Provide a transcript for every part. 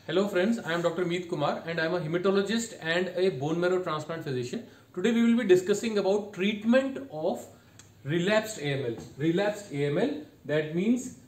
Hello friends, I am Dr. Meet Kumar and I am a hematologist and a bone marrow transplant physician. Today we will be discussing about treatment of relapsed AML. Relapsed AML, that means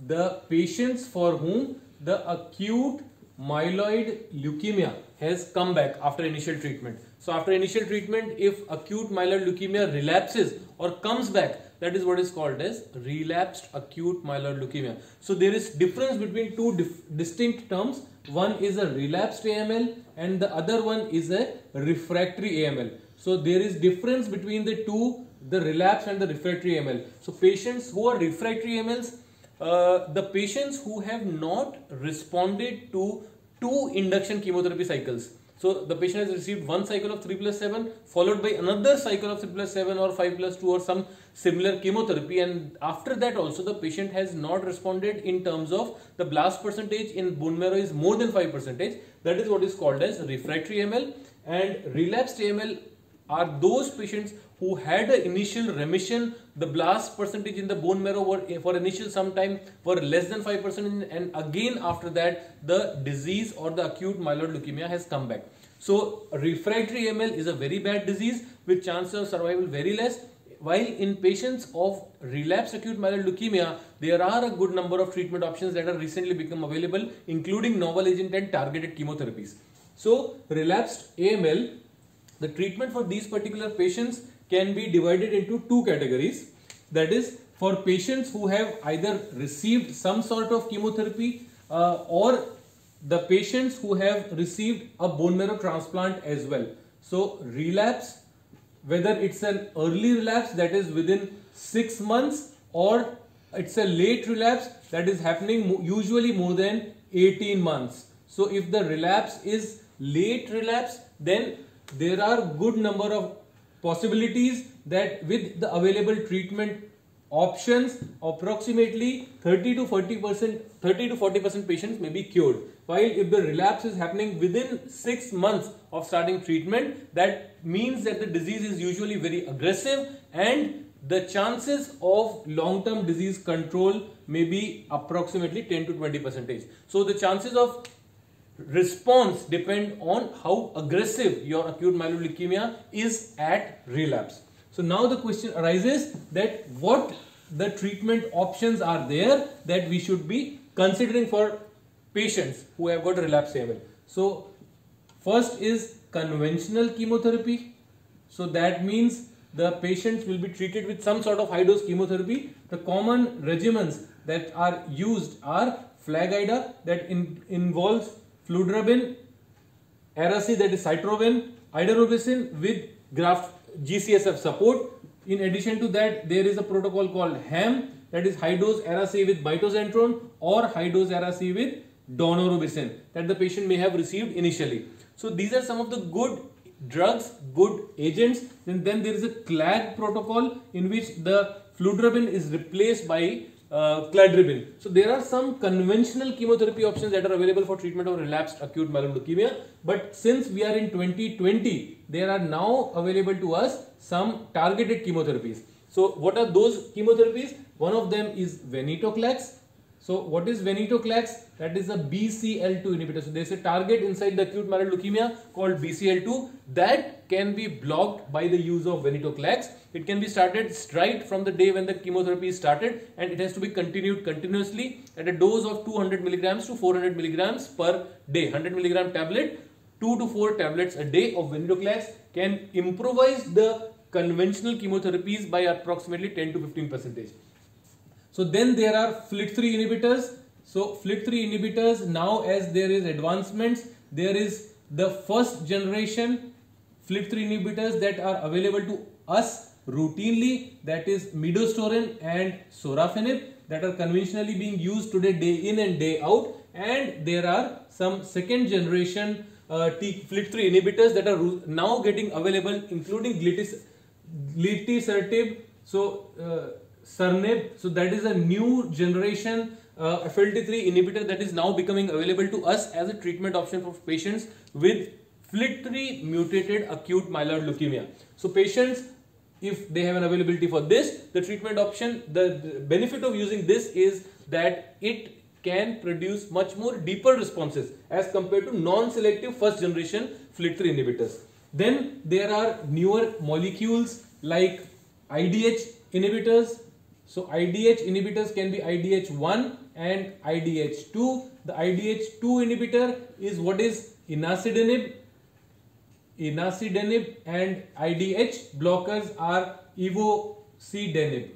the patients for whom the acute myeloid leukemia has come back after initial treatment. So after initial treatment, if acute myeloid leukemia relapses or comes back, that is what is called as relapsed acute myeloid leukemia. So there is difference between two distinct terms. One is a relapsed AML and the other one is a refractory AML. So there is difference between the two, the relapsed and the refractory AML. So patients who are refractory AMLs, the patients who have not responded to 2 induction chemotherapy cycles. So the patient has received 1 cycle of 3+7 followed by another cycle of 3+7 or 5+2 or some similar chemotherapy, and after that also the patient has not responded in terms of the blast percentage in bone marrow is more than 5%. That is what is called as refractory AML. And relapsed AML are those patients who had an initial remission, the blast percentage in the bone marrow were for initial some time were less than 5%, and again after that the disease or the acute myeloid leukemia has come back. So refractory AML is a very bad disease with chances of survival very less, while in patients of relapsed acute myeloid leukemia there are a good number of treatment options that are recently become available, including novel agent and targeted chemotherapies. So relapsed AML, the treatment for these particular patients can be divided into 2 categories. That is, for patients who have either received some sort of chemotherapy or the patients who have received a bone marrow transplant as well. So relapse, whether it's an early relapse that is within 6 months or it's a late relapse that is happening usually more than 18 months. So if the relapse is late relapse, then there are good number of possibilities that with the available treatment options, approximately 30 to 40% patients may be cured. While if the relapse is happening within 6 months of starting treatment, that means that the disease is usually very aggressive and the chances of long-term disease control may be approximately 10 to 20%. So the chances of response depend on how aggressive your acute myeloid leukemia is at relapse. So now the question arises that what the treatment options are there that we should be considering for patients who have got relapsed AML. So first is conventional chemotherapy. So that means the patients will be treated with some sort of high dose chemotherapy. The common regimens that are used are FLAG-IDA, that involves fludarabine, Ara-C, that is cytarabine, idarubicin with graft GCSF support. In addition to that, there is a protocol called HAM, that is high dose Ara-C with bitozentrone or high dose Ara-C with daunorubicin, that the patient may have received initially. So these are some of the good drugs, good agents. Then there is a CLAG protocol in which the fludarabine is replaced by cladribine. So there are some conventional chemotherapy options that are available for treatment of relapsed acute myeloid leukemia, but since we are in 2020, there are now available to us some targeted chemotherapies. So what are those chemotherapies? One of them is venetoclax. So what is venetoclax? That is a BCL2 inhibitor. So there is a target inside the acute myeloid leukemia called BCL2 that can be blocked by the use of venetoclax. It can be started right from the day when the chemotherapy is started, and it has to be continued continuously at a dose of 200 milligrams to 400 milligrams per day. 100 milligram tablet, 2 to 4 tablets a day of venetoclax can improvise the conventional chemotherapies by approximately 10 to 15%. So then there are FLT3 inhibitors. So FLT3 inhibitors, now as there is advancements, there is the first generation FLT3 inhibitors that are available to us routinely, that is midostaurin and sorafenib, that are conventionally being used today day in and day out. And there are some second generation FLT3 inhibitors that are now getting available, including glitisertib, Cernib. So that is a new generation FLT3 inhibitor that is now becoming available to us as a treatment option for patients with FLT3 mutated acute myeloid leukemia. So patients, if they have an availability for this, the treatment option, the benefit of using this is that it can produce much more deeper responses as compared to non-selective first generation FLT3 inhibitors. Then there are newer molecules like IDH inhibitors. So IDH inhibitors can be IDH1 and IDH2. The IDH2 inhibitor is what is enacidenib, and IDH blockers are ivosidenib.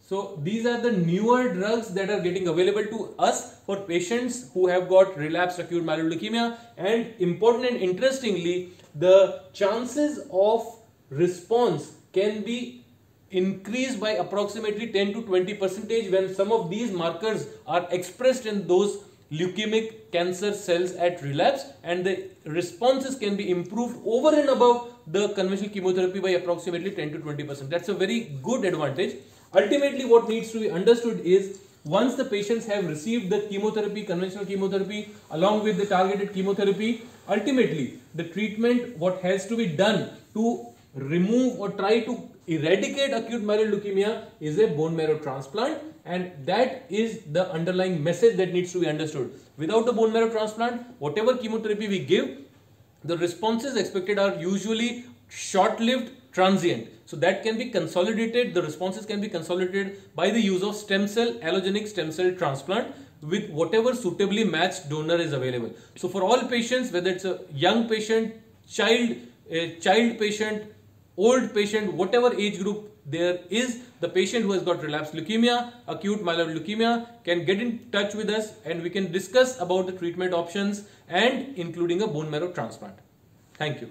So these are the newer drugs that are getting available to us for patients who have got relapsed acute myeloid leukemia, and important and interestingly, the chances of response can be increased by approximately 10 to 20% when some of these markers are expressed in those leukemic cancer cells at relapse, and the responses can be improved over and above the conventional chemotherapy by approximately 10 to 20%. That's a very good advantage. Ultimately, what needs to be understood is once the patients have received the chemotherapy, conventional chemotherapy along with the targeted chemotherapy, ultimately the treatment, what has to be done to remove or try to eradicate acute myeloid leukemia is a bone marrow transplant, and that is the underlying message that needs to be understood. Without a bone marrow transplant, whatever chemotherapy we give, the responses expected are usually short-lived, transient. So that can be consolidated, the responses can be consolidated by the use of allogenic stem cell transplant with whatever suitably matched donor is available. So for all patients, whether it's a young patient, child patient, old patient, whatever age group there is, the patient who has got relapsed leukemia, acute myeloid leukemia can get in touch with us and we can discuss about the treatment options and including a bone marrow transplant. Thank you.